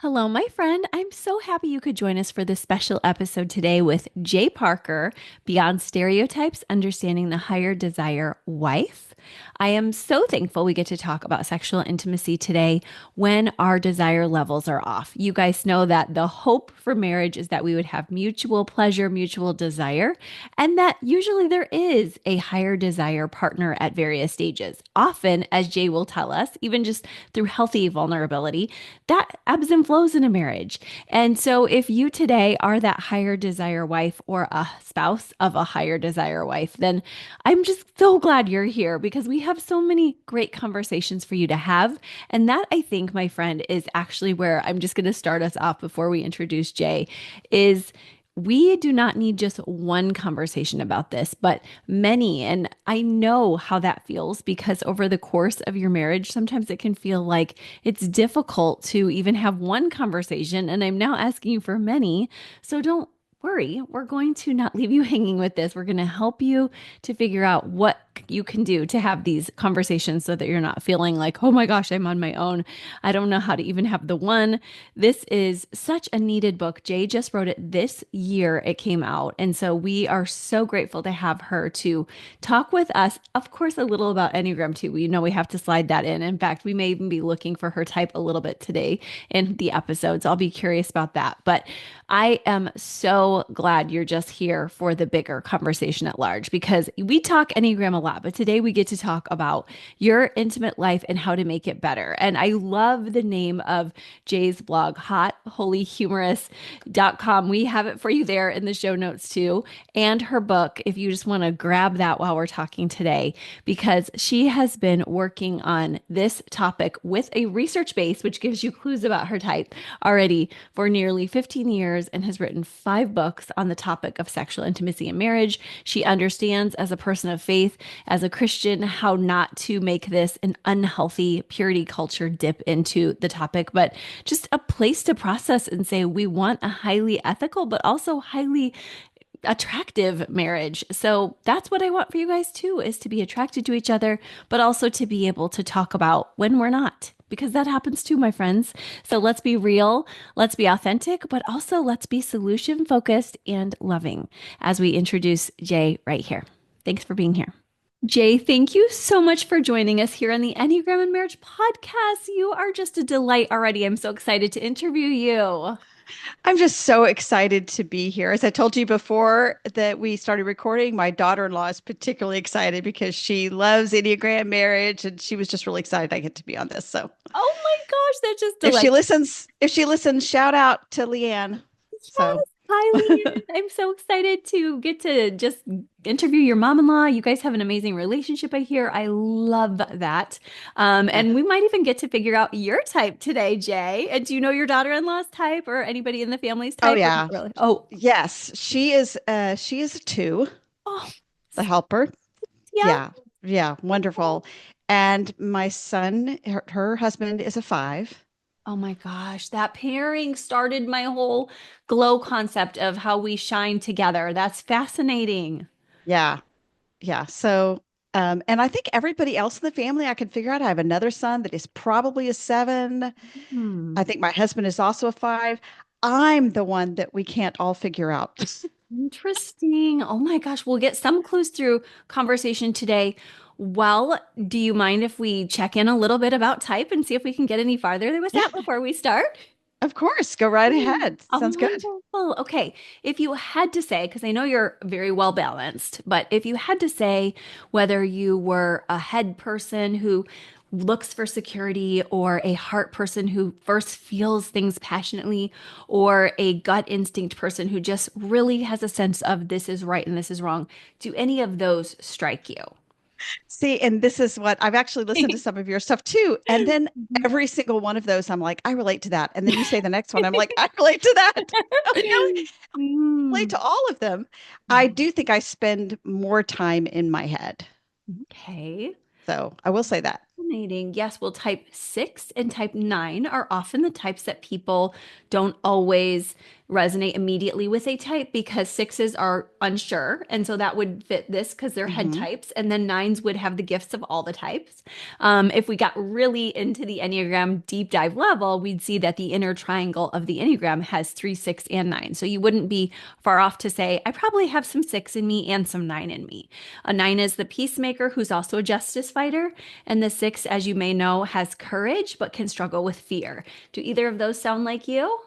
Hello, my friend. I'm so happy you could join us for this special episode today with Jay Parker, Beyond Stereotypes, Understanding the Higher Desire Wife. I am so thankful we get to talk about sexual intimacy today when our desire levels are off. You guys know that the hope for marriage is that we would have mutual pleasure, mutual desire, and that usually there is a higher desire partner at various stages. Often, as Jay will tell us, even just through healthy vulnerability, that ebbs and flows in a marriage. And so, if you today are that higher desire wife or a spouse of a higher desire wife, then I'm just so glad you're here because we have so many great conversations for you to have. And that, I think, my friend, is actually where I'm just going to start us off before we introduce Jay, is we do not need just one conversation about this, but many. And I know how that feels because over the course of your marriage, sometimes it can feel like it's difficult to even have one conversation. And I'm now asking you for many. So don't worry. We're going to not leave you hanging with this. We're going to help you to figure out what you can do to have these conversations so that you're not feeling like, oh my gosh, I'm on my own. I don't know how to even have the one. This is such a needed book. Jay just wrote it this year. It came out. And so we are so grateful to have her to talk with us. Of course, a little about Enneagram too. We know we have to slide that in. In fact, we may even be looking for her type a little bit today in the episodes. I'll be curious about that. But I am so glad you're just here for the bigger conversation at large because we talk Enneagram a lot, but today we get to talk about your intimate life and how to make it better. And I love the name of Jay's blog, hotholyhumorous.com. We have it for you there in the show notes too. And her book, if you just want to grab that while we're talking today, because she has been working on this topic with a research base, which gives you clues about her type already for nearly 15 years and has written 5 books on the topic of sexual intimacy and marriage. She understands as a person of faith, as a Christian, how not to make this an unhealthy purity culture dip into the topic, but just a place to process and say, we want a highly ethical, but also highly attractive marriage. So that's what I want for you guys too, is to be attracted to each other, but also to be able to talk about when we're not, because that happens too, my friends. So let's be real, let's be authentic, but also let's be solution focused and loving as we introduce Jay right here. Thanks for being here. Jay, thank you so much for joining us here on the Enneagram and Marriage podcast. You are just a delight already. I'm so excited to interview you. I'm just so excited to be here. As I told you before that we started recording, my daughter-in-law is particularly excited because she loves Enneagram marriage and she was just really excited I get to be on this. So Oh my gosh, that's just if she delightful. listens, if she listens, shout out to Leanne. So Yes. Hi, Leanne. I'm so excited to get to just interview your mom-in-law. You guys have an amazing relationship, I hear. I love that. And we might even get to figure out your type today, Jay. And do you know your daughter-in-law's type or anybody in the family's oh type? Or not yeah. really? Oh, Yes, she is a 2, oh, the helper. yeah. Yeah. Yeah, wonderful. And my son, her husband is a 5. Oh my gosh, that pairing started my whole glow concept of how we shine together. That's fascinating. Yeah. Yeah. So, and I think everybody else in the family I can figure out. I have another son that is probably a 7. Hmm. I think my husband is also a 5. I'm the one that we can't all figure out. Interesting. Oh my gosh, we'll get some clues through conversation today. Well, do you mind if we check in a little bit about type and see if we can get any farther with Yeah, that before we start? of course. Go right Hmm. ahead. Oh, Sounds good. wonderful. Okay. If you had to say, because I know you're very well balanced, but if you had to say whether you were a head person who looks for security or a heart person who first feels things passionately or a gut instinct person who just really has a sense of this is right and this is wrong, do any of those strike you? See, and this is what I've actually listened to some of your stuff too. And then Mhm. every single one of those, I'm like, I relate to that. And then you say the next one, I'm like, I relate to that. I relate Mm. to all of them. I Yeah. do think I spend more time in my head. Okay. So I will say that. Fascinating. Yes, well, type 6 and type 9 are often the types that people don't always resonate immediately with a type because sixes are unsure. And so that would fit this because they're head Hmm. types. And then nines would have the gifts of all the types. If we got really into the Enneagram deep dive level, we'd see that the inner triangle of the Enneagram has three, six, and nine. So you wouldn't be far off to say, I probably have some six in me and some nine in me. A nine is the peacemaker who's also a justice fighter. And the six, as you may know, has courage but can struggle with fear. Do either of those sound like you?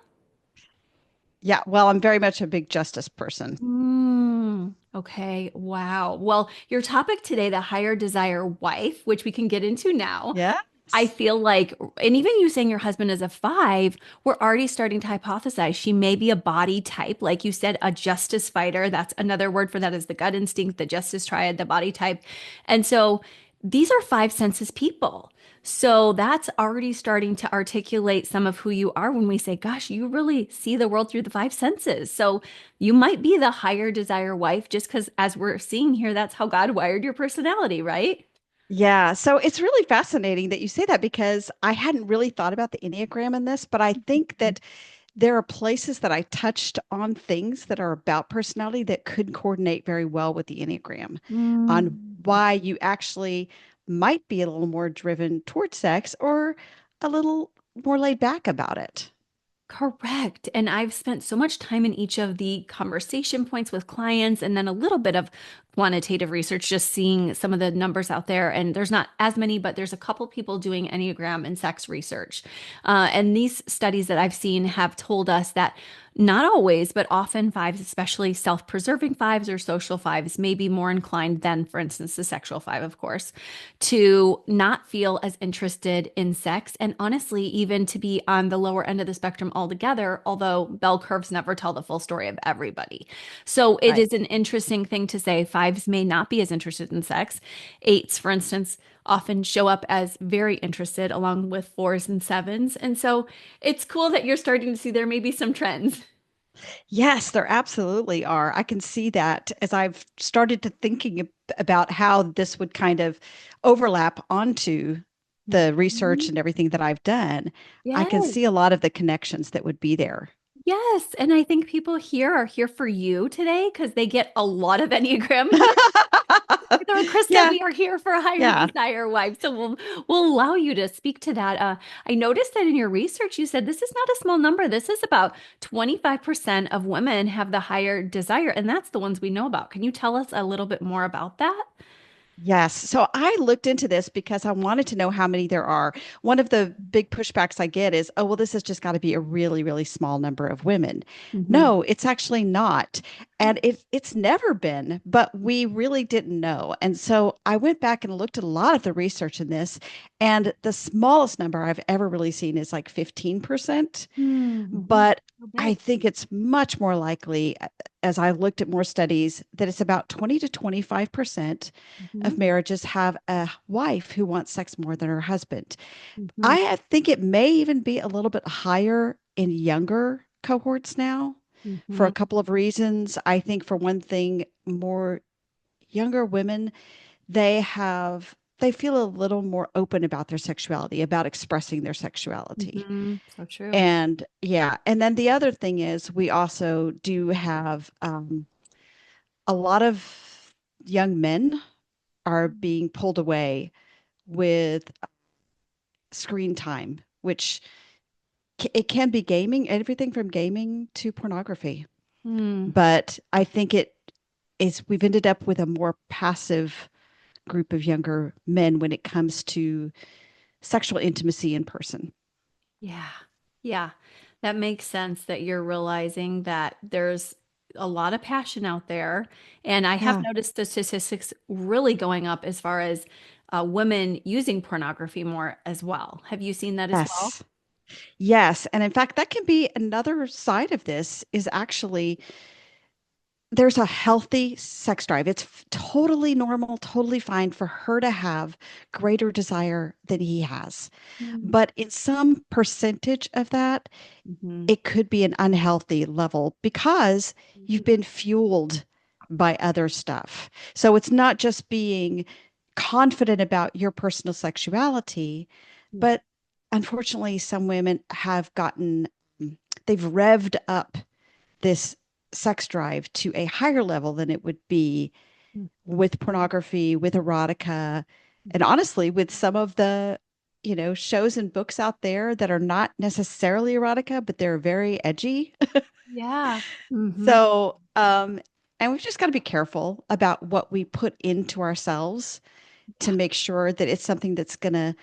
Yeah, well, I'm very much a big justice person. Okay. Wow. Well, your topic today, the higher desire wife, which we can get into now. I Yes. feel like, and even you saying your husband is a five, we're already starting to hypothesize she may be a body type. Like you said, a justice fighter. That's another word for that is the gut instinct, the justice triad, the body type. And so these are five senses people. So that's already starting to articulate some of who you are when we say, gosh, you really see the world through the five senses. So you might be the higher desire wife just because, as we're seeing here, that's how God wired your personality, right? Yeah, so it's really fascinating that you say that because I hadn't really thought about the Enneagram in this, but I think that there are places that I touched on things that are about personality that could coordinate very well with the Enneagram on Mm. why you actually might be a little more driven towards sex or a little more laid back about it. Correct. And I've spent so much time in each of the conversation points with clients and then a little bit of quantitative research, just seeing some of the numbers out there. And there's not as many, but there's a couple people doing Enneagram and sex research. And these studies that I've seen have told us that not always, but often fives, especially self preserving fives or social fives, may be more inclined than, for instance, the sexual five, of course, to not feel as interested in sex and honestly, even to be on the lower end of the spectrum altogether, although bell curves never tell the full story of everybody. So it Right. is an interesting thing to say fives may not be as interested in sex. Eights, for instance, often show up as very interested along with fours and sevens. And so it's cool that you're starting to see there may be some trends. Yes, there absolutely are. I can see that as I've started to thinking about how this would kind of overlap onto the research Mhm. and everything that I've done. I can Yes. see a lot of the connections that would be there. Yes. And I think people here are here for you today because they get a lot of Enneagram. So, Krista, Yeah, we are here for a higher yeah. desire wife. So we'll allow you to speak to that. I noticed that in your research, you said this is not a small number. This is about 25% of women have the higher desire, and that's the ones we know about. Can you tell us a little bit more about that? Yes. So I looked into this because I wanted to know how many there are. One of the big pushbacks I get is, oh, well, this has just got to be a really, really small number of women. Hmm. No, it's actually not. And it's never been, but we really didn't know. And so I went back and looked at a lot of the research in this, and the smallest number I've ever really seen is like 15%. Mm-hmm. But So I big. think it's much more likely, as I looked at more studies, that it's about 20 to 25% Hmm. of marriages have a wife who wants sex more than her husband. Hmm. I think it may even be a little bit higher in younger cohorts now for Hmm. a couple of reasons. I think for one thing, more younger women, they feel a little more open about their sexuality, about expressing their sexuality. Hmm. So true. And yeah, and then the other thing is we also do have a lot of young men are being pulled away with screen time, which it can be gaming, everything from gaming to pornography. Mm. But I think it is, we've ended up with a more passive group of younger men when it comes to sexual intimacy in person. Yeah. Yeah. That makes sense that you're realizing that there's a lot of passion out there. And I have Yeah. noticed the statistics really going up as far as women using pornography more as well. Have you seen that as well? Yes. Yes. And in fact, that can be another side of this is actually there's a healthy sex drive. It's totally normal, totally fine for her to have greater desire than he has. But in some percentage of that, Mm-hmm. it could be an unhealthy level because you've been fueled by other stuff. So it's not just being confident about your personal sexuality, Hmm. but unfortunately, some women have gotten, they've revved up this sex drive to a higher level than it would be Mhm. with pornography, with erotica, and honestly, with some of the, shows and books out there that are not necessarily erotica, but they're very edgy. Yeah. Hmm. So, and we've just got to be careful about what we put into ourselves to make sure that it's something that's going to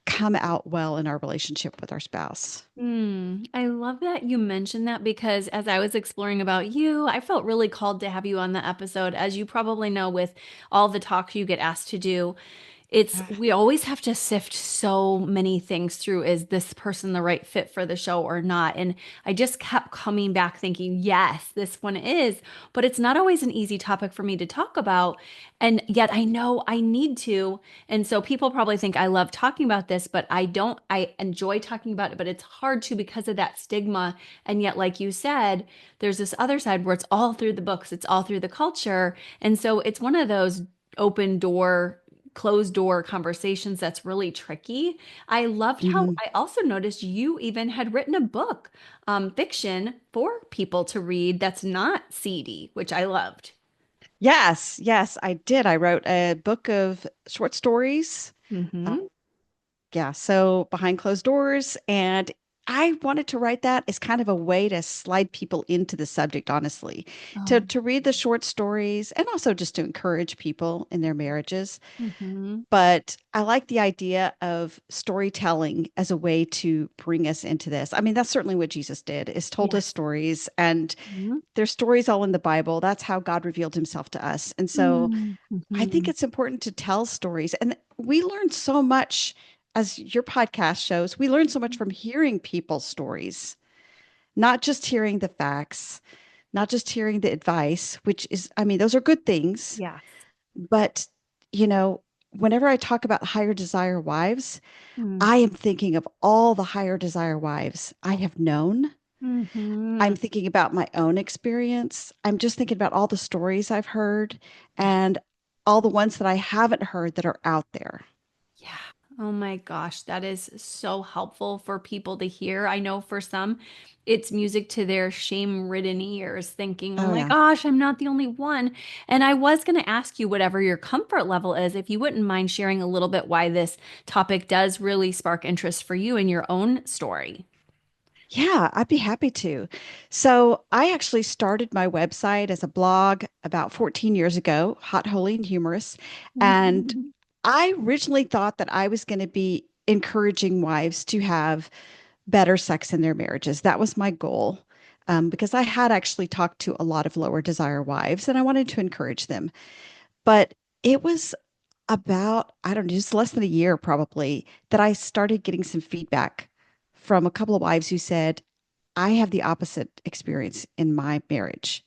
come out well in our relationship with our spouse. I love that you mentioned that because as I was exploring about you, I felt really called to have you on the episode. As you probably know, with all the talks you get asked to do, we always have to sift so many things through. Is this person the right fit for the show or not? And I just kept coming back thinking, yes, this one is, but it's not always an easy topic for me to talk about. And yet I know I need to. And so people probably think I love talking about this, but I don't. I enjoy talking about it, but it's hard to because of that stigma. And yet, like you said, there's this other side where it's all through the books, it's all through the culture. And so it's one of those open door, closed door conversations that's really tricky. I loved how Mhm. I also noticed you even had written a book, fiction for people to read that's not seedy, which I loved. Yes, yes, I did. I wrote a book of short stories. Uh, Mm-hmm. yeah, so behind closed doors. And I wanted to write that as kind of a way to slide people into the subject, honestly, to Oh. to read the short stories and also just to encourage people in their marriages. Mm-hmm. But I like the idea of storytelling as a way to bring us into this. I mean, that's certainly what Jesus did, is told Yeah. us stories, and Mm-hmm. there's stories all in the Bible. That's how God revealed himself to us. And so I think Mm-hmm. it's important to tell stories. And we learn so much, as your podcast shows, we learn so much from hearing people's stories, not just hearing the facts, not just hearing the advice, which is, I mean, those are good things. Yes. But, you know, whenever I talk about higher desire wives, Mm-hmm. I am thinking of all the higher desire wives I have known. Mm-hmm. I'm thinking about my own experience. I'm just thinking about all the stories I've heard Yeah. and all the ones that I haven't heard that are out there. Yeah. Oh my gosh, that is so helpful for people to hear. I know for some, it's music to their shame-ridden ears, thinking, oh Oh, my yeah. gosh, I'm not the only one. And I was going to ask you, whatever your comfort level is, if you wouldn't mind sharing a little bit why this topic does really spark interest for you in your own story. Yeah, I'd be happy to. So, I actually started my website as a blog about 14 years ago, Hot, Holy, and Humorous. And I originally thought that I was going to be encouraging wives to have better sex in their marriages. That was my goal. Because I had actually talked to a lot of lower desire wives and I wanted to encourage them. But it was about, I don't know, just less than a year probably, that I started getting some feedback from a couple of wives who said, I have the opposite experience in my marriage.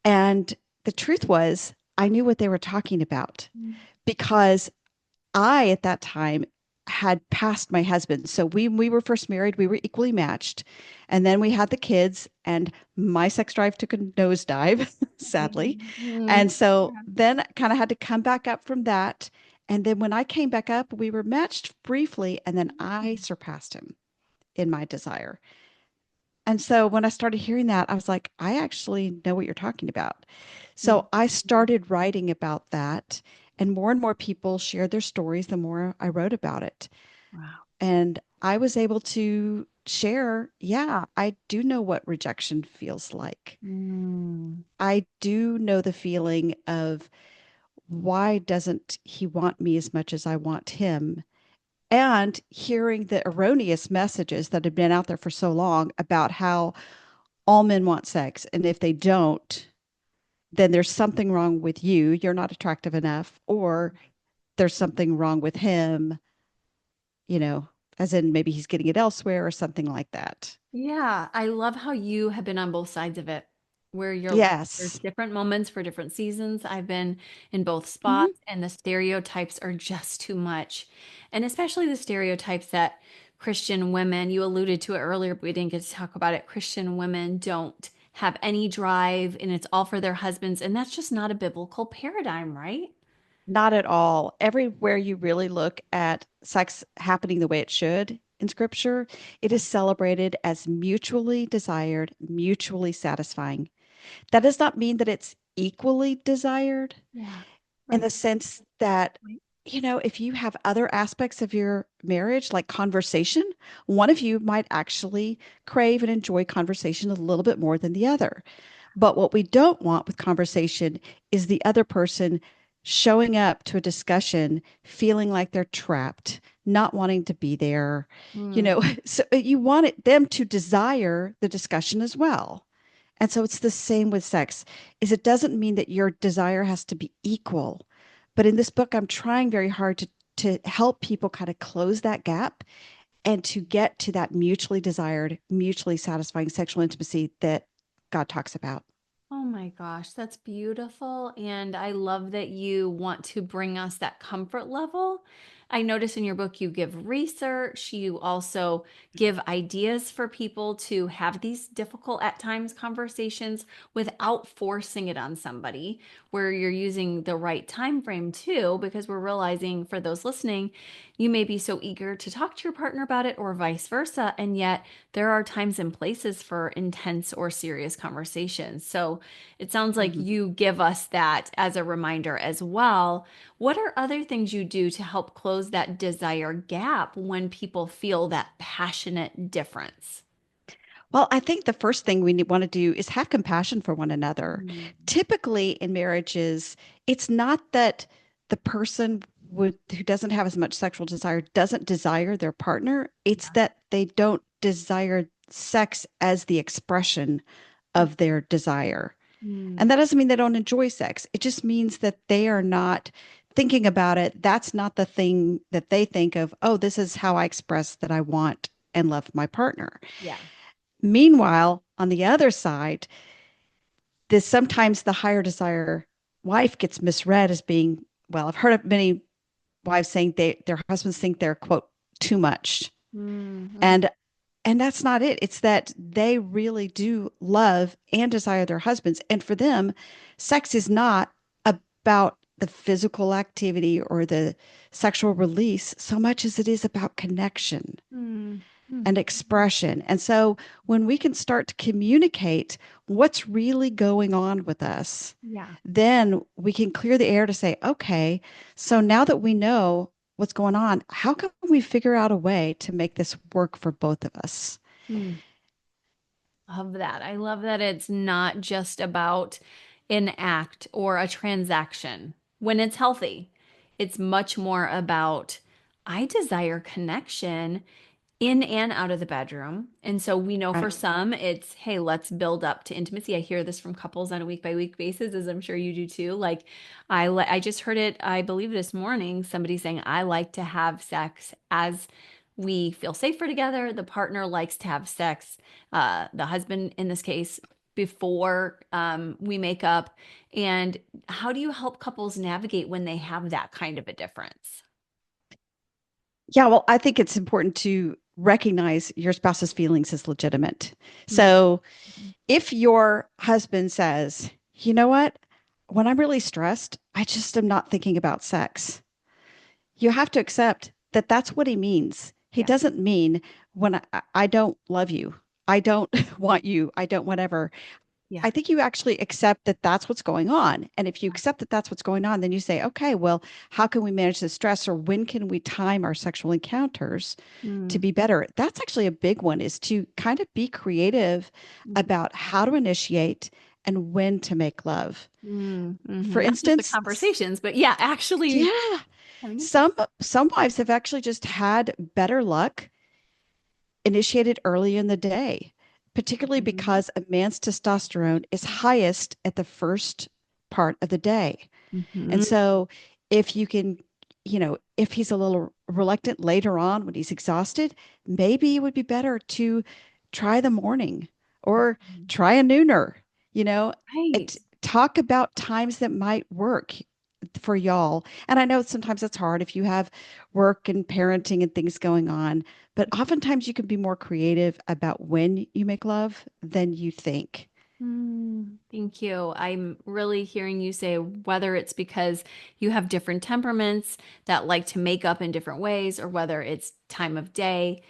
And the truth was, I knew what they were talking about because I, at that time, had passed my husband. So we were first married, we were equally matched. And then we had the kids, and my sex drive took a nosedive, sadly. Mhm. And so then kind of had to come back up from that. And then when I came back up, we were matched briefly, and then I surpassed him in my desire. And so when I started hearing that, I was like, I actually know what you're talking about. So I Mhm. started writing about that, and more people shared their stories the more I wrote about it. Wow. And I was able to share, yeah, I do know what rejection feels like. Mm. I do know the feeling of why doesn't he want me as much as I want him? And hearing the erroneous messages that have been out there for so long about how all men want sex. And if they don't, then there's something wrong with you. You're not attractive enough, or there's something wrong with him, you know, as in maybe he's getting it elsewhere or something like that. Yeah, I love how you have been on both sides of it, where you're like, there's Yes. different moments for different seasons. I've been in both Mhm. spots, and the stereotypes are just too much. And especially the stereotypes that Christian women, you alluded to it earlier, but we didn't get to talk about it. Christian women don't have any drive, and it's all for their husbands. And that's just not a biblical paradigm, right? Not at all. Everywhere you really look at sex happening the way it should, in scripture, it Yeah. is celebrated as mutually desired, mutually satisfying. That does not mean that it's equally desired Yeah. in the Right. sense that, if you have other aspects of your marriage, like conversation, one of you might actually crave and enjoy conversation a little bit more than the other. But what we don't want with conversation is the other person showing up to a discussion feeling like they're trapped, not wanting to be there. Mm. So you want them to desire the discussion as well. And so it's the same with sex, is it doesn't mean that your desire has to be equal. But in this book, I'm trying very hard to help people kind of close that gap and to get to that mutually desired, mutually satisfying sexual intimacy that God talks about. Oh my gosh, that's beautiful. And I love that you want to bring us that comfort level. I notice in your book you give research, you also give ideas for people to have these difficult at times conversations without forcing it on somebody, where you're using the right time frame too, because we're realizing for those listening, you may be so eager to talk to your partner about it or vice versa, and yet there are times and places for intense or serious conversations. So it sounds like Mhm. you give us that as a reminder as well. What are other things you do to help close that desire gap when people feel that passionate difference? Well, I think the first thing we want to do is have compassion for one another. Mm. Typically in marriages, it's not that the person who doesn't have as much sexual desire doesn't desire their partner. It's Yeah. that they don't desire sex as the expression of their desire. Mm. And that doesn't mean they don't enjoy sex. It just means that they are not thinking about it. That's not the thing that they think of, oh, this is how I express that I want and love my partner. Yeah. Meanwhile, on the other side, this sometimes the higher desire wife gets misread as being, well, I've heard of many wives saying their husbands think they're, quote, too much. Mm. And that's not it. It's that they really do love and desire their husbands. And for them, sex is not about the physical activity or the sexual release so much as it is about connection Mm. Mm. and expression. And so when we can start to communicate what's really going on with us, Yeah. then we can clear the air to say, okay, so now that we know what's going on, how can we figure out a way to make this work for both of us? Mm. Love that. I love that it's not just about an act or a transaction when it's healthy. It's much more about, I desire connection in and out of the bedroom. And so we know for Right. some, it's, hey, let's build up to intimacy. I hear this from couples on a week by week basis, as I'm sure you do too. Like, I just heard it, I believe this morning, somebody saying, I like to have sex as we feel safer together. The partner likes to have sex, the husband in this case, before we make up. And how do you help couples navigate when they have that kind of a difference? Yeah, well, I think it's important to recognize your spouse's feelings as legitimate. Mm. So if your husband says, you know what, when I'm really stressed, I just am not thinking about sex, you have to accept that that's what he means. He Yeah. doesn't mean when I don't love you, I don't want you, I don't whatever. Yeah. I think you actually accept that that's what's going on. And if you accept that that's what's going on, then you say, okay, well, how can we manage the stress or when can we time our sexual encounters to Mm. be better? That's actually a big one, is to kind of be creative about how to initiate and when to make love. For Not just the instance, conversations, but yeah, actually yeah, having it. some wives have actually just had better luck initiated early in the day, particularly Mhm. because a man's testosterone is highest at the first part of the day. And Mhm. so if you can, if he's a little reluctant later on when he's exhausted, maybe it would be better to try the morning or try a nooner, you know, Right. talk about times that might work for y'all. And I know sometimes it's hard if you have work and parenting and things going on, but oftentimes you can be more creative about when you make love than you think. Thank you. I'm really hearing you say whether it's because you have different temperaments that like to make up in different ways, or whether it's time of day.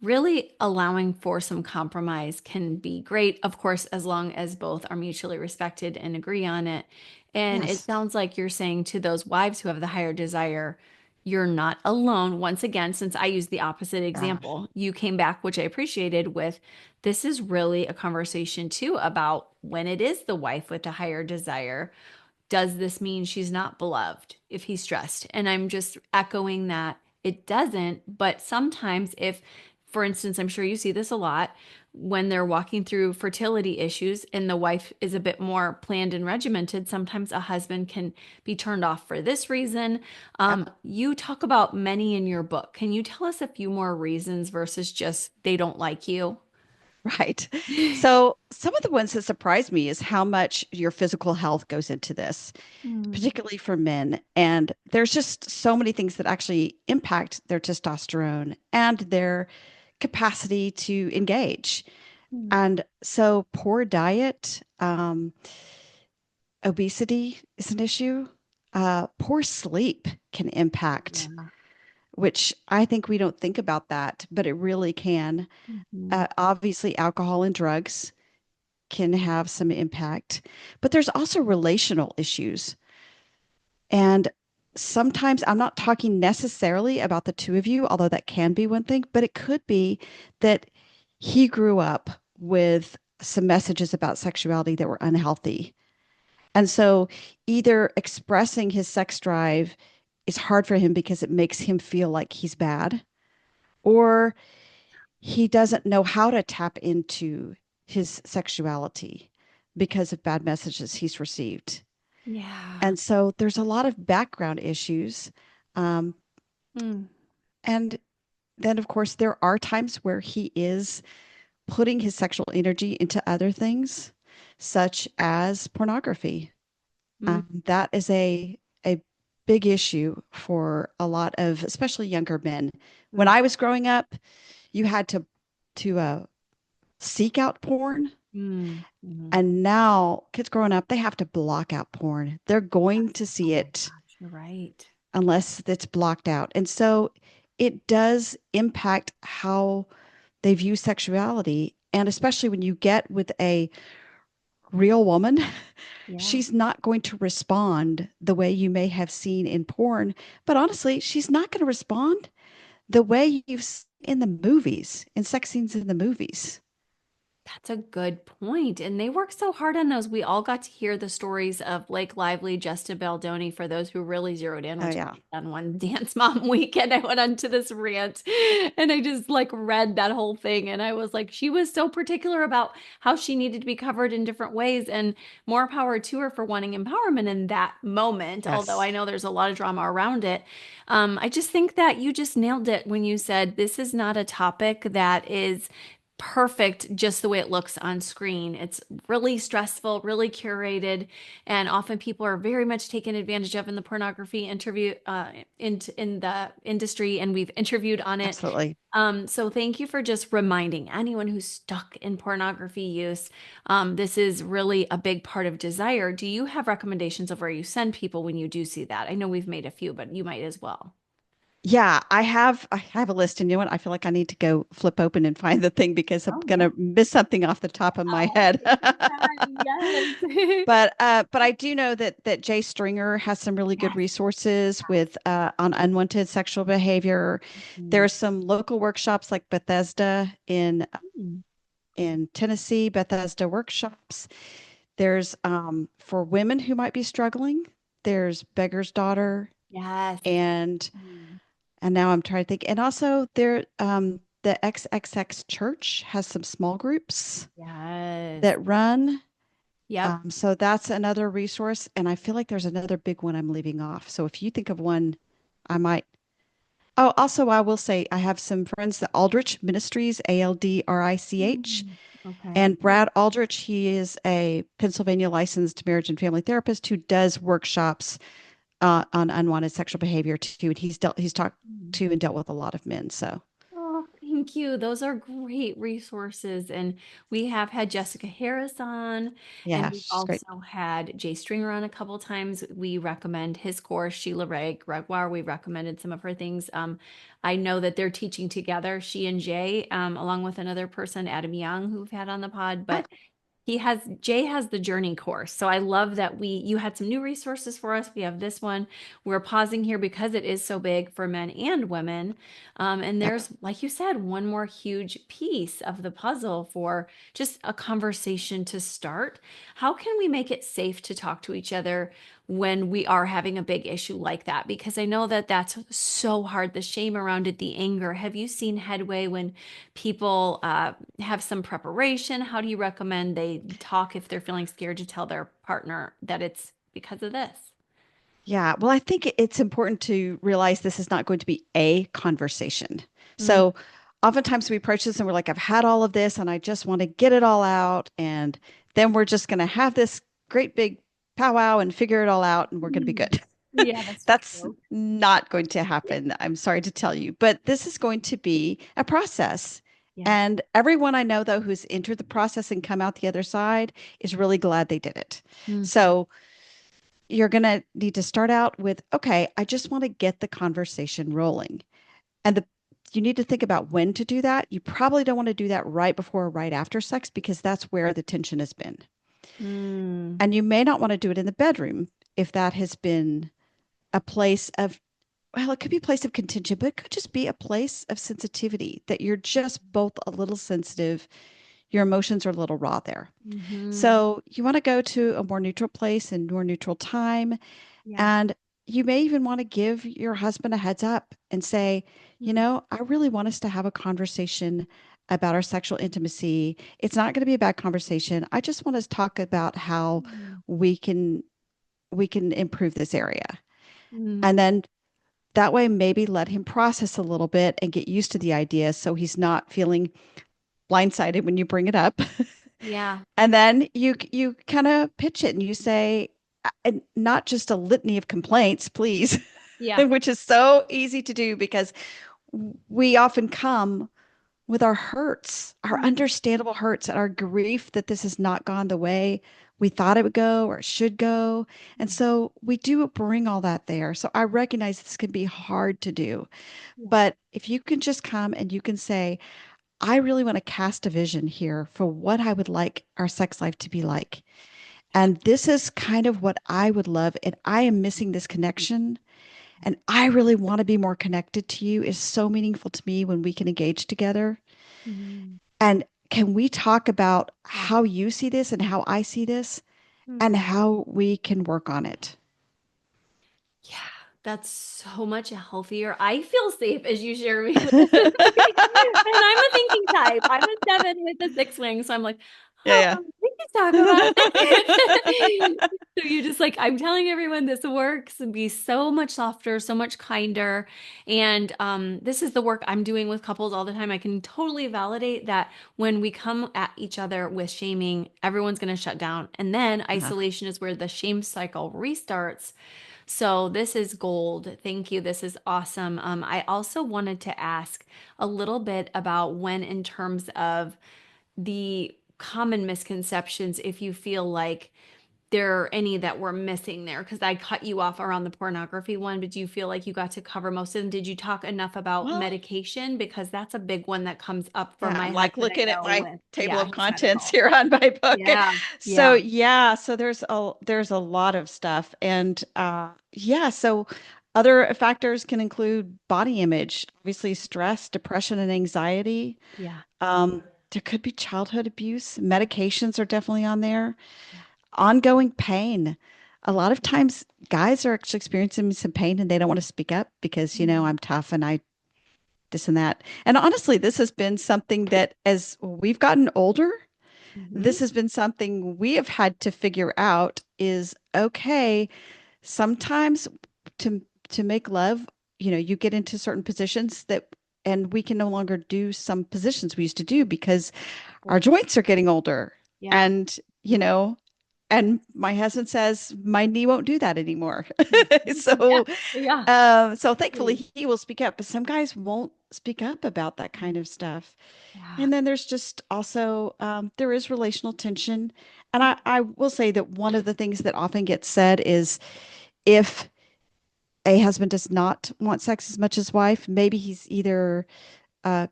really allowing for some compromise can be great, of course, as long as both are mutually respected and agree on it. And it Yes. sounds like you're saying to those wives who have the higher desire, you're not alone. Once again, since I used the opposite Gosh. example, you came back, which I appreciated, with this is really a conversation too about when it is the wife with the higher desire, does this mean she's not beloved if he's stressed? And I'm just echoing that it doesn't. But sometimes, if, for instance, I'm sure you see this a lot when they're walking through fertility issues and the wife is a bit more planned and regimented, sometimes a husband can be turned off for this reason. Yep. You talk about many in your book. Can you tell us a few more reasons versus just they don't like you? Right. So some of the ones that surprise me is how much your physical health goes into this, Mm, particularly for men. And there's just so many things that actually impact their testosterone and their capacity to engage. mm, And so poor diet, obesity is an issue. Poor sleep can impact, yeah. which I think we don't think about that, but it really can. Mhm. Obviously, alcohol and drugs can have some impact, but there's also relational issues. And sometimes I'm not talking necessarily about the two of you, although that can be one thing, but it could be that he grew up with some messages about sexuality that were unhealthy. And so either expressing his sex drive is hard for him because it makes him feel like he's bad, or he doesn't know how to tap into his sexuality because of bad messages he's received. Yeah. And so there's a lot of background issues. Um, Mm, and then, of course, there are times where he is putting his sexual energy into other things, such as pornography. mm, That is a big issue for a lot of, especially younger men. When mm, I was growing up, you had to seek out porn. mm. And now kids growing up, they have to block out porn. They're going to Oh see my it gosh, you're right. unless it's blocked out. And so it does impact how they view sexuality. And especially when you get with a real woman, Yeah, she's not going to respond the way you may have seen in porn. But honestly, she's not going to respond the way you've seen in the movies, in sex scenes in the movies. that's a good point. And they work so hard on those. We all got to hear the stories of Blake Lively, Justin Baldoni, for those who really zeroed in, Oh, which yeah. on one Dance Mom weekend, I went onto this rant and I just like read that whole thing. And I was like, she was so particular about how she needed to be covered in different ways. And more power to her for wanting empowerment in that moment. Although Yes. I know there's a lot of drama around it. I just think that you just nailed it when you said this is not a topic that is perfect just the way it looks on screen. It's really stressful, really curated, and often people are very much taken advantage of in the pornography interview in the industry, and we've interviewed on it. Absolutely. So thank you for just reminding anyone who's stuck in pornography use. This is really a big part of desire. Do you have recommendations of where you send people when you do see that? I know we've made a few, but you might as well. Yeah, I have a list, and you know what? I feel like I need to go flip open and find the thing because I'm Oh, yeah. gonna miss something off the top of my Oh, head. take your time. Yes. But I do know that Jay Stringer has some really good Yes. resources with on unwanted sexual behavior. There are Mhm. some local workshops like Bethesda Mm. in Tennessee, Bethesda workshops. There's for women who might be struggling, there's Beggar's Daughter Yes. and Mm. And now I'm trying to think. And also there, the XXX Church has some small groups Yes. that run. Yep. So that's another resource. And I feel like there's another big one I'm leaving off. So if you think of one, I might. Oh, also, I will say I have some friends, the Aldrich Ministries, Aldrich. Mm. Okay. And Brad Aldrich, he is a Pennsylvania licensed marriage and family therapist who does workshops on unwanted sexual behavior too. And he's talked Mm. to and dealt with a lot of men. So Oh, Thank you. Those are great resources. And we have had Jessica Harris on, and Yeah, we've she's great. also had Jay Stringer on a couple times. We recommend his course, Sheila Gregoire. We recommended some of her things. I know that they're teaching together, she and Jay, along with another person, Adam Young, who've had on the pod. Oh, But Jay has the journey course. So I love that you had some new resources for us. We have this one. We're pausing here because it is so big for men and women. And yep. there's, like you said, one more huge piece of the puzzle for just a conversation to start. How can we make it safe to talk to each other when we are having a big issue like that? Because I know that that's so hard, the shame around it, the anger. Have you seen headway when people have some preparation? How do you recommend they talk if they're feeling scared to tell their partner that it's because of this? Yeah, well, I think it's important to realize this is not going to be a conversation. Mm, So oftentimes we approach this and we're like, I've had all of this and I just want to get it all out. And then we're just going to have this great big powwow and figure it all out and we're going to be mm. good. Yeah, that's That's true. not going to happen. I'm sorry to tell you, but this is going to be a process. Yeah. And everyone I know, though, who's entered the process and come out the other side is really glad they did it. Mhm. So you're going to need to start out with, okay, I just want to get the conversation rolling. And you need to think about when to do that. You probably don't want to do that right before or right after sex because that's where the tension has been. Mm, And you may not want to do it in the bedroom if that has been a place of, well, it could be a place of contention, but it could just be a place of sensitivity that you're just both a little sensitive. Your emotions are a little raw there. mhm. So you want to go to a more neutral place and more neutral time. Yeah. And you may even want to give your husband a heads up and say, Mm, I really want us to have a conversation about our sexual intimacy. It's not going to be a bad conversation. I just want to talk about how mm, we can improve this area. And mm. then that way maybe let him process a little bit and get used to the idea so he's not feeling blindsided when you bring it up. Yeah. And then you kind of pitch it and you say, and not just a litany of complaints, please, Yeah. which is so easy to do because we often come with our hurts, our Mm, understandable hurts, and our grief that this has not gone the way we thought it would go or should go. And yeah. so we do bring all that there. So I recognize this can be hard to do. Yeah. But if you can just come and you can say, I really want to cast a vision here for what I would like our sex life to be like. And this is kind of what I would love. And I am missing this connection. And I really want to be more connected to you. It's so meaningful to me when we can engage together. Mhm. And can we talk about Yeah. how you see this and how I see this and Mm. how we can work on it? Yeah, that's so much healthier. I feel safe as you share me with this information. And I'm a thinking type. I'm a seven with a six wing. So I'm like, Yeah, oh, yeah. we can talk about it. So you just like, I'm telling everyone this works and be so much softer, so much kinder. And this is the work I'm doing with couples all the time. I can totally validate that when we come at each other with shaming, everyone's going to shut down. And then Uh-huh. isolation is where the shame cycle restarts. So this is gold. Thank you. This is awesome. I also wanted to ask a little bit about when, in terms of the common misconceptions, if you feel like there are any that we're missing there, because I cut you off around the pornography one, but do you feel like you got to cover most of them? Did you talk enough about Well, medication? Because that's a big one that comes up for yeah, my I'm like husband, I looking at know, my with, table yeah, of his contents medical. here on my book. Yeah. So Yeah. yeah, so there's a lot of stuff. And yeah, so other factors can include body image, obviously stress, depression, and anxiety. Yeah. There could be childhood abuse. Medications are definitely on there. Yeah. Ongoing pain. A lot of times guys are actually experiencing some pain and they don't want to speak up because, Mm-hmm. I'm tough and I this and that. And honestly, this has been something that as we've gotten older, Mm-hmm. this has been something we have had to figure out is okay, sometimes to make love, you get into certain positions that and we can no longer do some positions we used to do because our joints are getting older. Yeah. And, and my husband says my knee won't do that anymore. Yeah. So Yeah. so thankfully Totally. he will speak up, but some guys won't speak up about that kind of stuff. Yeah. And then there's just also there is relational tension. And I will say that one of the things that often gets said is if a husband does not want sex as much as wife, maybe he's either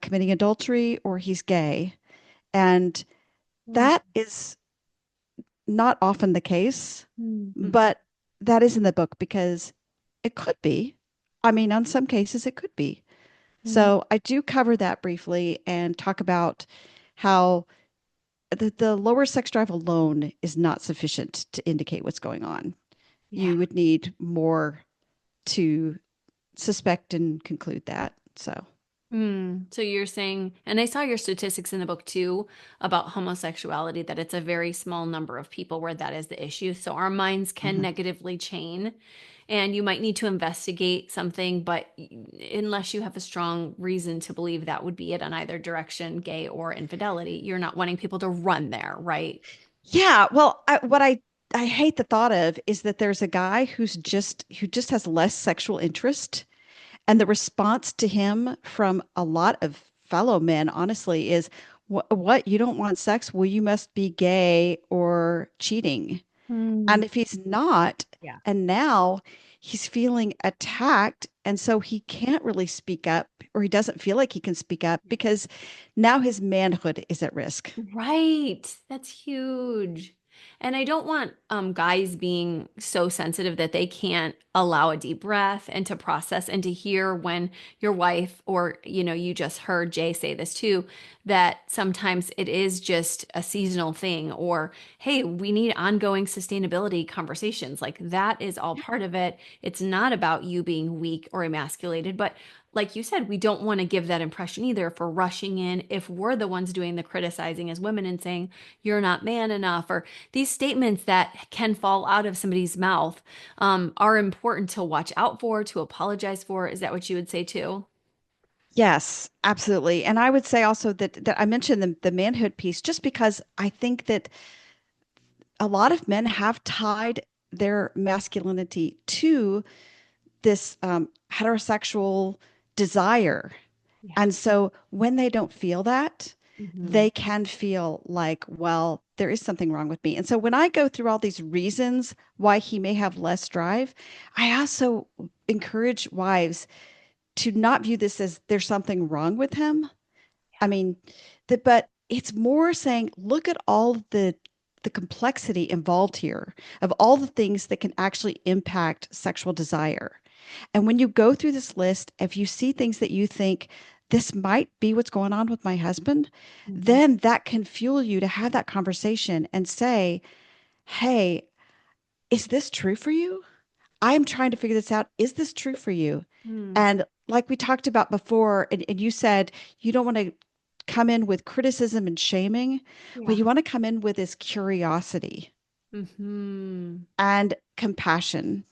committing adultery or he's gay. And Mm, that is not often the case, mm, mhm, but that is in the book because it could be. I mean, on some cases, it could be. mm. So I do cover that briefly and talk about how the lower sex drive alone is not sufficient to indicate what's going on. Yeah. You would need more to suspect and conclude that. So, So you're saying, and I saw your statistics in the book too about homosexuality, that it's a very small number of people where that is the issue. So our minds can mhm. negatively chain, and you might need to investigate something, but unless you have a strong reason to believe that would be it on either direction, gay or infidelity, you're not wanting people to run there, right? Yeah, well, what I hate the thought of is that there's a guy who just has less sexual interest, and the response to him from a lot of fellow men, honestly, is what you don't want sex? Well, you must be gay or cheating. Hmm. And if he's not, Yeah. and now he's feeling attacked, and so he can't really speak up, or he doesn't feel like he can speak up because now his manhood is at risk. Right. That's huge. And I don't want guys being so sensitive that they can't allow a deep breath and to process and to hear when your wife or, you just heard Jay say this too, that sometimes it is just a seasonal thing or, hey, we need ongoing sustainability conversations. Like that is all part of it. It's not about you being weak or emasculated, but like you said, we don't want to give that impression either if we're rushing in, if we're the ones doing the criticizing as women and saying, you're not man enough, or these statements that can fall out of somebody's mouth are important to watch out for, to apologize for. Is that what you would say too? Yes, absolutely. And I would say also that I mentioned the manhood piece just because I think that a lot of men have tied their masculinity to this heterosexual desire. Yeah. And so when they don't feel that, Hmm. they can feel like, well, there is something wrong with me. And so when I go through all these reasons why he may have less drive, I also encourage wives to not view this as there's something wrong with him. I mean, but it's more saying, look at all the complexity involved here of all the things that can actually impact sexual desire. And when you go through this list, if you see things that you think this might be what's going on with my husband, Hmm. then that can fuel you to have that conversation and say, hey, is this true for you? I'm trying to figure this out. Is this true for you? Hmm. And like we talked about before, and you said you don't want to come in with criticism and shaming. What Yeah. you want to come in with is curiosity Hmm. and compassion.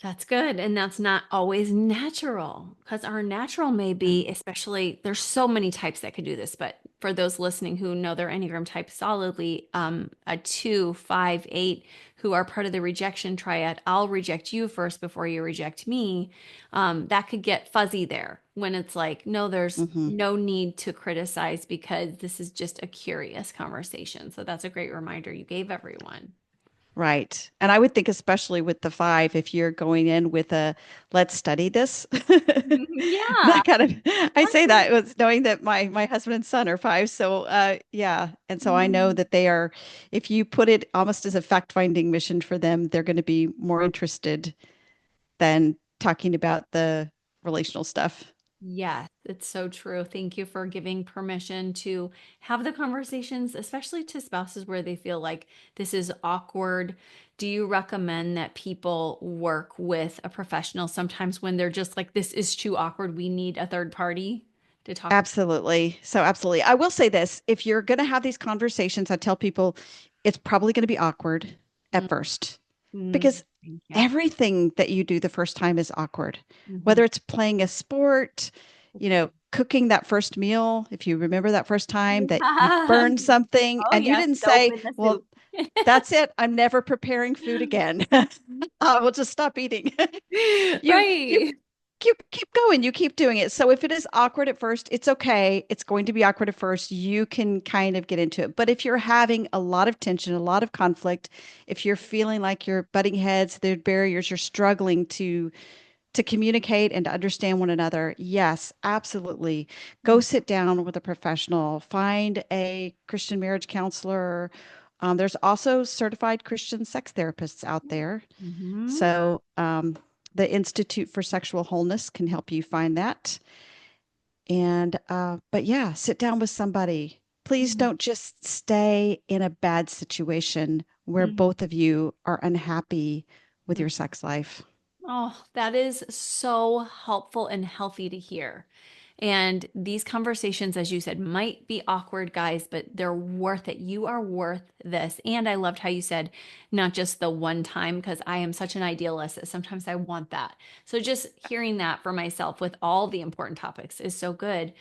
That's good. And that's not always natural because our natural may No. be, especially, there's so many types that could do this. But for those listening who know their Enneagram type solidly, a 2, 5, 8, who are part of the rejection triad, I'll reject you first before you reject me. That could get fuzzy there when it's like, no, there's Mhm. no need to criticize because this is just a curious conversation. So that's a great reminder you gave everyone. Right. And I would think, especially with the five, if you're going in with a let's study this, Yeah. that kind of, I say that was knowing that my husband and son are five. So yeah. And so I know Mm. that they are, if you put it almost as a fact-finding mission for them, they're going to be more interested than talking about the relational stuff. Yes, it's so true. Thank you for giving permission to have the conversations, especially to spouses where they feel like this is awkward. Do you recommend that people work with a professional sometimes when they're just like, this is too awkward, we need a third party to talk about? Absolutely. So absolutely. I will say this, if you're going to have these conversations, I tell people it's probably going to be awkward at Mm, first mm, because thank you. everything that you do the first time is awkward. Mhm. Whether it's playing a sport, cooking that first meal, if you remember that first time that you Yeah. burned something Oh, and you yes, didn't soap say, in the well, soup. that's it. I'm never preparing food again. I will just stop eating. You Right. keep going. You keep doing it. So if it is awkward at first, it's okay. It's going to be awkward at first. You can kind of get into it. But if you're having a lot of tension, a lot of conflict, if you're feeling like you're butting heads, there are barriers, you're struggling to communicate and to understand one another, yes, absolutely. Go sit down with a professional. Find a Christian marriage counselor. There's also certified Christian sex therapists out there. Mm-hmm. So, the Institute for Sexual Wholeness can help you find that. And, but yeah, sit down with somebody. Please don't just stay in a bad situation where both of you are unhappy with your sex life. Oh, that is so helpful and healthy to hear. And these conversations, as you said, might be awkward, guys, but they're worth it. You are worth this. And I loved how you said, not just the one time, because I am such an idealist that sometimes I want that. So just hearing that for myself with all the important topics is so good.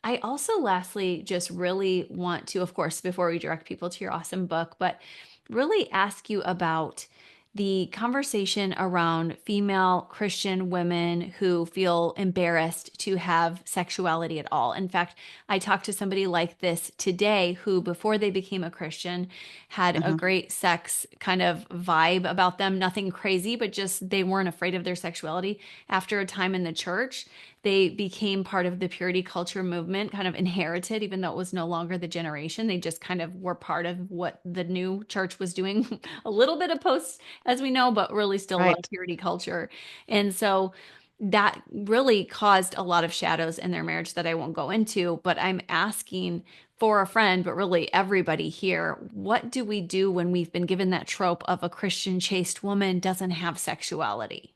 I also, lastly, just really want to, of course, before we direct people to your awesome book, but really ask you about the conversation around female Christian women who feel embarrassed to have sexuality at all. In fact, I talked to somebody like this today who, before they became a Christian, had a Uh-huh. great sex kind of vibe about them, nothing crazy, but just they weren't afraid of their sexuality. After a time in the church, they became part of the purity culture movement, kind of inherited, even though it was no longer the generation. They just kind of were part of what the new church was doing, a little bit of post, as we know, but really still a lot of Right. purity culture. And so that really caused a lot of shadows in their marriage that I won't go into. But I'm asking for a friend, but really everybody here, what do we do when we've been given that trope of a Christian chaste woman doesn't have sexuality?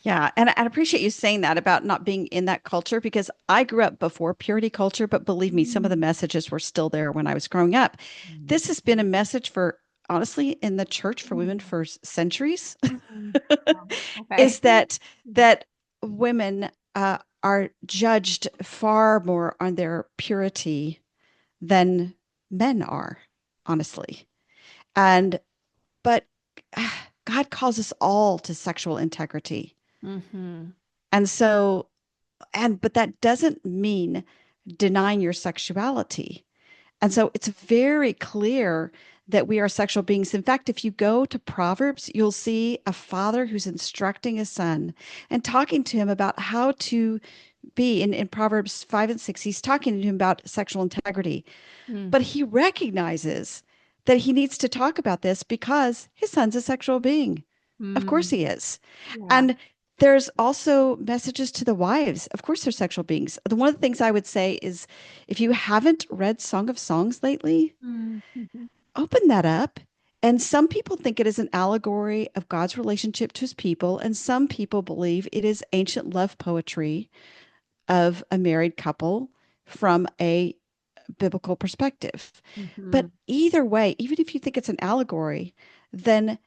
Yeah, and I appreciate you saying that about not being in that culture because I grew up before purity culture, but believe me, some of the Mm. messages were still there when I was growing up. This has been a message for, honestly, in the church for women Mm. for centuries, Mm. Wow. is Okay. that women are judged far more on their purity than men are, honestly. And but God calls us all to sexual integrity. Mm-hmm. And so but that doesn't mean denying your sexuality. And so it's very clear that we are sexual beings. In fact, if you go to Proverbs, you'll see a father who's instructing his son and talking to him about how to be in Proverbs 5 and 6. He's talking to him about sexual integrity, Mm. but he recognizes that he needs to talk about this because his son's a sexual being. Of course Mm. he is. Yeah. And there's also messages to the wives. Of course, they're sexual beings. One of the things I would say is if you haven't read Song of Songs lately, Mm-hmm. open that up. And some people think it is an allegory of God's relationship to his people, and some people believe it is ancient love poetry of a married couple from a biblical perspective. Mm-hmm. But either way, even if you think it's an allegory, then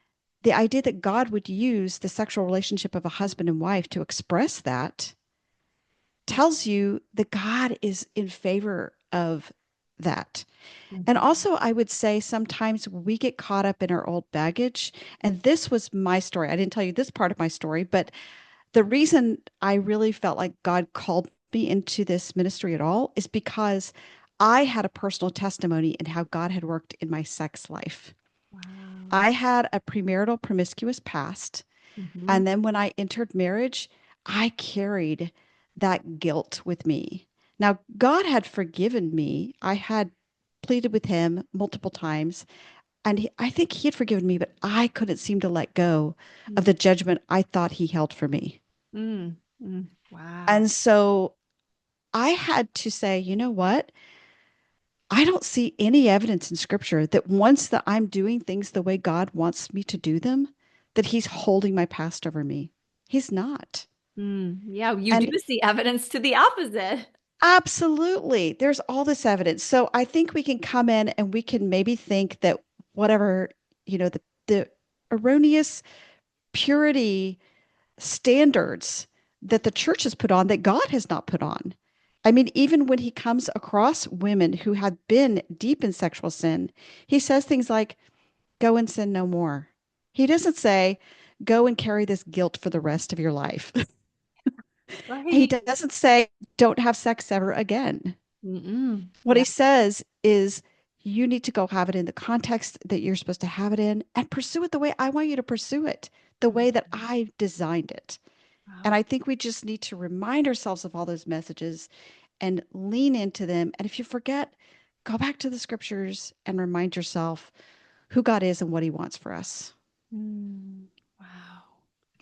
the idea that God would use the sexual relationship of a husband and wife to express that tells you that God is in favor of that. And Mm-hmm. also, I would say sometimes we get caught up in our old baggage. And this was my story. I didn't tell you this part of my story, but the reason I really felt like God called me into this ministry at all is because I had a personal testimony in how God had worked in my sex life. Wow. I had a premarital promiscuous past. Mm-hmm. And then when I entered marriage, I carried that guilt with me. Now, God had forgiven me. I had pleaded with him multiple times, and I think he had forgiven me, but I couldn't seem to let go of the judgment I thought he held for me. Mm. Mm. Wow. And so I had to say, you know what? I don't see any evidence in scripture that once that I'm doing things the way God wants me to do them, that he's holding my past over me. He's not. Mm. Yeah, you do And see evidence to the opposite. absolutely, there's all this evidence. So I think we can come in and we can maybe think that whatever, the erroneous purity standards that the church has put on that God has not put on. I mean, even when he comes across women who had been deep in sexual sin, he says things like, go and sin no more. He doesn't say, go and carry this guilt for the rest of your life. He Right. doesn't say, don't have sex ever again. Mm-mm. What Yeah. he says is, you need to go have it in the context that you're supposed to have it in and pursue it the way I want you to pursue it, the way that Mhm. I designed it. And Wow. I think we just need to remind ourselves of all those messages and lean into them. And if you forget, go back to the scriptures and remind yourself who God is and what he wants for us. Mm, wow.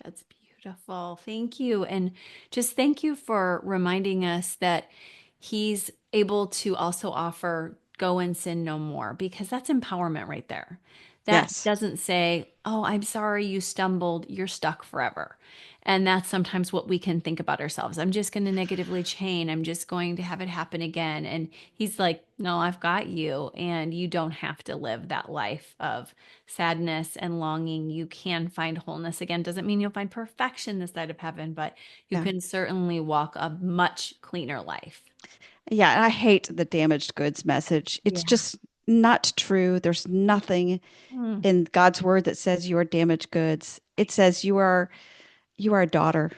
That's beautiful. Thank you. And just thank you for reminding us that he's able to also offer go and sin no more, because that's empowerment right there. That Yes. doesn't say, oh, I'm sorry you stumbled, you're stuck forever. And that's sometimes what we can think about ourselves. I'm just going to negatively chain. I'm just going to have it happen again. And he's like, no, I've got you. And you don't have to live that life of sadness and longing. You can find wholeness again. Doesn't mean you'll find perfection this side of heaven, but you Yeah. can certainly walk a much cleaner life. Yeah. And I hate the damaged goods message. It's Yeah. just not true. There's nothing Mm, in God's word that says you are damaged goods. It says you are a daughter.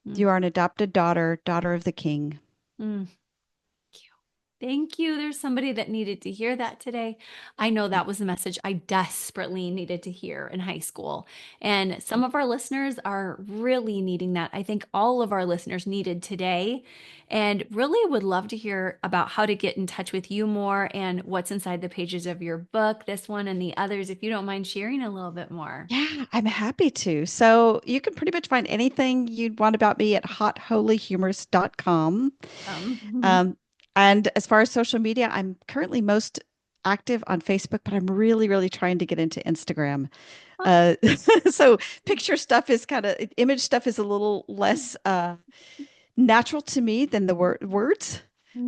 mm, You are an adopted daughter, daughter of the king. mm. Thank you. There's somebody that needed to hear that today. I know that was a message I desperately needed to hear in high school. And some of our listeners are really needing that. I think all of our listeners needed today. And really would love to hear about how to get in touch with you more and what's inside the pages of your book, this one and the others, if you don't mind sharing a little bit more. Yeah, I'm happy to. So you can pretty much find anything you'd want about me at hotholyhumorous.com. Um, Um, and as far as social media, I'm currently most active on Facebook, but I'm really, really trying to get into Instagram. Uh, so picture stuff is kind of, image stuff is a little less natural to me than the words,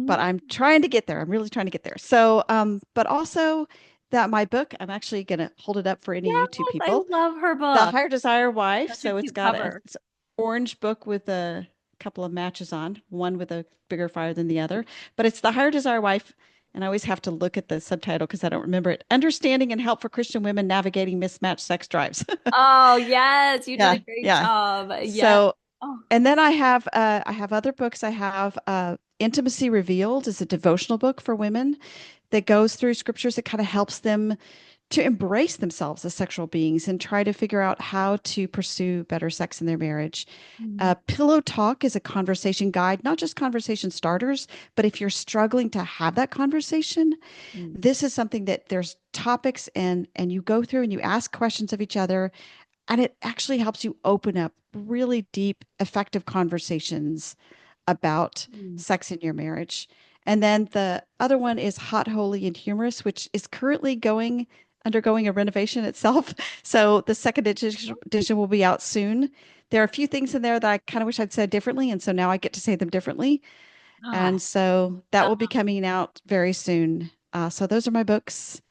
but I'm trying to get there. I'm really trying to get there. So, but also that my book, I'm actually going to hold it up for any YouTube yes, I people. love her The book. Higher Desire Wife. Such a So it's cute got cover. it's orange book with a couple of matches on, one with a bigger fire than the other. But it's The Higher Desire Wife. And I always have to look at the subtitle because I don't remember it. Understanding and Help for Christian Women Navigating Mismatched Sex Drives. Oh, yes, you did a Yeah, great yeah. job. Yes. So, Oh, and then I have other books. I have Intimacy Revealed is a devotional book for women that goes through scriptures that kind of helps them to embrace themselves as sexual beings and try to figure out how to pursue better sex in their marriage. mm, Pillow Talk is a conversation guide, not just conversation starters, but if you're struggling to have that conversation, mm, this is something that there's topics and you go through and you ask questions of each other, and it actually helps you open up really deep, effective conversations about mm. sex in your marriage. And then the other one is Hot, Holy, and Humorous, which is currently undergoing a renovation itself. So the second edition will be out soon. There are a few things in there that I kind of wish I'd said differently, and so now I get to say them differently. Ah, And so that so will be coming out very soon. So those are my books,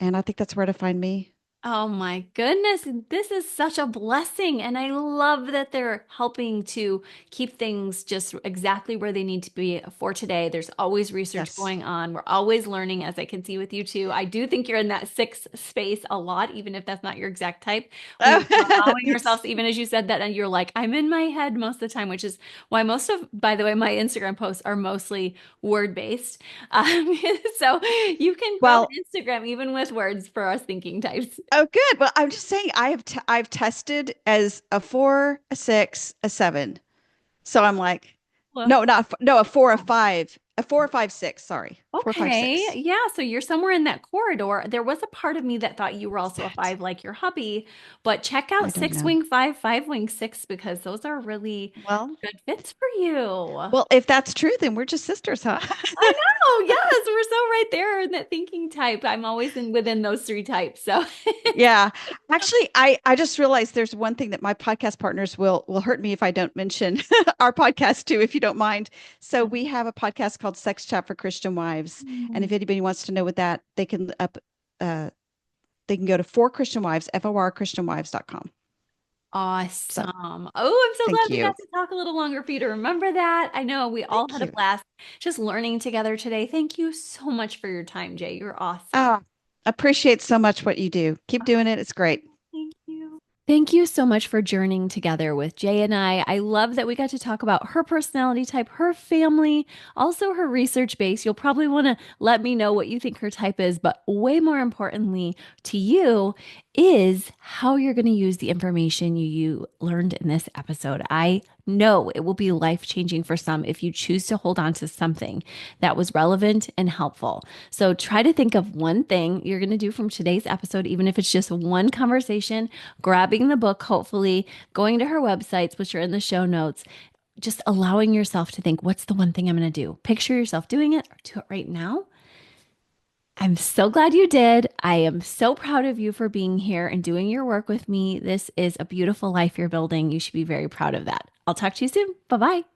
and I think that's where to find me. oh my goodness, this is such a blessing. And I love that they're helping to keep things just exactly where they need to be for today. There's always research Yes. going on. We're always learning, as I can see with you too. I do think you're in that six space a lot, even if that's not your exact type. We are allowing ourselves, even as you said that, and you're like, I'm in my head most of the time, which is why most of, by the way, my Instagram posts are mostly word based. Um, so you can grow Well, an Instagram even with words for us thinking types. oh, good. Well, I'm just saying I've tested as a 4, a 6, a 7. So I'm like, Well, no, not no, a 4, a 5, a 4, 5, 6. Sorry, 4, 5, okay. 6. Yeah. So you're somewhere in that corridor. There was a part of me that thought you were Is also a that? five like your hubby, but check I out don't six know. wing five, five wing six, because those are really Well, good fits for you. well, if that's true, then we're just sisters, huh? I know. Yes. We're so right there in that thinking type. I'm always in within those three types. So, Yeah. Actually, I just realized there's one thing that my podcast partners will hurt me if I don't mention our podcast too, if you don't mind. So we have a podcast called Sex Chat for Christian Wives, and if anybody wants to know what that, uh they can go to For Christian Wives, FORChristianWives.com. So awesome. Oh, I'm so glad thank we got you. to talk a little longer for you to remember that. I know we all Thank had a you. blast just learning together today. Thank you so much for your time, Jay. You're awesome. Ah, appreciate so much what you do. Keep doing it. It's great. Thank you. Thank you so much for journeying together with Jay and I. I love that we got to talk about her personality type, her family, also her research base. You'll probably want to let me know what you think her type is, but way more importantly to you is how you're going to use the information you learned in this episode. I know it will be life changing for some if you choose to hold on to something that was relevant and helpful. So try to think of one thing you're going to do from today's episode, even if it's just one conversation, grabbing the book, hopefully, going to her websites, which are in the show notes, just allowing yourself to think, what's the one thing I'm going to do? Picture yourself doing it or do it right now. I'm so glad you did. I am so proud of you for being here and doing your work with me. This is a beautiful life you're building. You should be very proud of that. I'll talk to you soon. Bye bye.